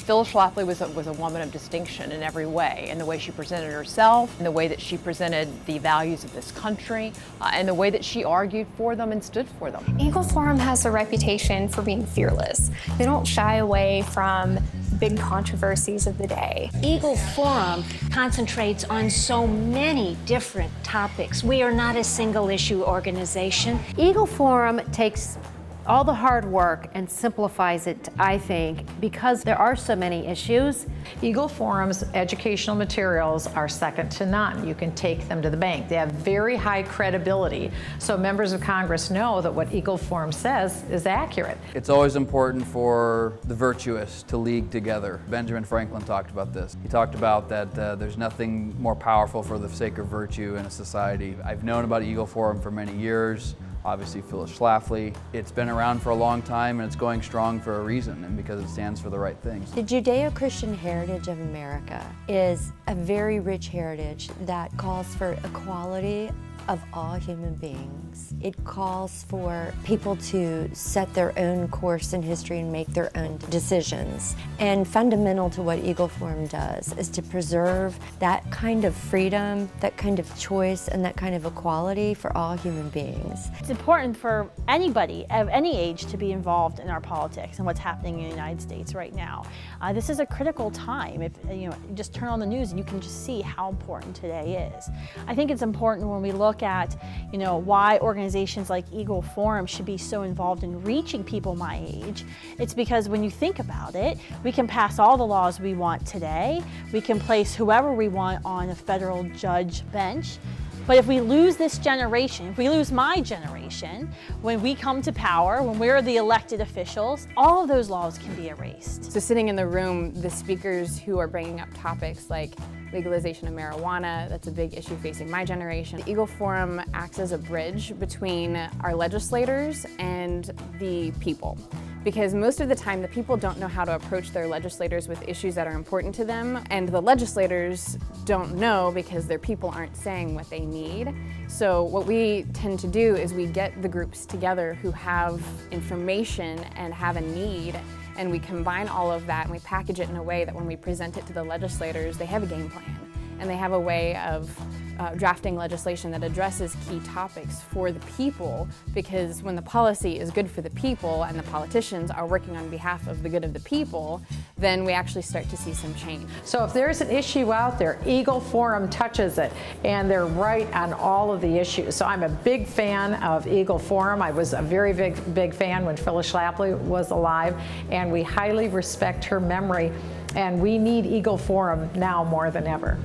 Phyllis Schlafly was a woman of distinction in every way, in the way she presented herself, in the way that she presented the values of this country, and the way that she argued for them and stood for them. Eagle Forum has a reputation for being fearless. They don't shy away from big controversies of the day. Eagle Forum concentrates on so many different topics. We are not a single issue organization. Eagle Forum takes all the hard work and simplifies it, I think, because there are so many issues. Eagle Forum's educational materials are second to none. You can take them to the bank. They have very high credibility, so members of Congress know that what Eagle Forum says is accurate. It's always important for the virtuous to league together. Benjamin Franklin talked about this. He talked about that there's nothing more powerful for the sake of virtue in a society. I've known about Eagle Forum for many years. Obviously Phyllis Schlafly. It's been around for a long time and it's going strong for a reason and because it stands for the right things. The Judeo-Christian heritage of America is a very rich heritage that calls for equality of all human beings. It calls for people to set their own course in history and make their own decisions. And fundamental to what Eagle Forum does is to preserve that kind of freedom, that kind of choice, and that kind of equality for all human beings. It's important for anybody of any age to be involved in our politics and what's happening in the United States right now. This is a critical time. If you just turn on the news and you can just see how important today is. I think it's important when we look at why organizations like Eagle Forum should be so involved in reaching people my age. It's because when you think about it, we can pass all the laws we want today. We can place whoever we want on a federal judge bench. But if we lose this generation, if we lose my generation, when we come to power, when we're the elected officials, all of those laws can be erased. So sitting in the room, the speakers who are bringing up topics like legalization of marijuana, that's a big issue facing my generation. The Eagle Forum acts as a bridge between our legislators and the people. Because most of the time, the people don't know how to approach their legislators with issues that are important to them, and the legislators don't know because their people aren't saying what they need. So what we tend to do is we get the groups together who have information and have a need, and we combine all of that and we package it in a way that when we present it to the legislators, they have a game plan and they have a way of drafting legislation that addresses key topics for the people, because when the policy is good for the people and the politicians are working on behalf of the good of the people, then we actually start to see some change. So if there's an issue out there, Eagle Forum touches it, and they're right on all of the issues. So I'm a big fan of Eagle Forum. I was a very big fan when Phyllis Schlafly was alive, and we highly respect her memory, and we need Eagle Forum now more than ever.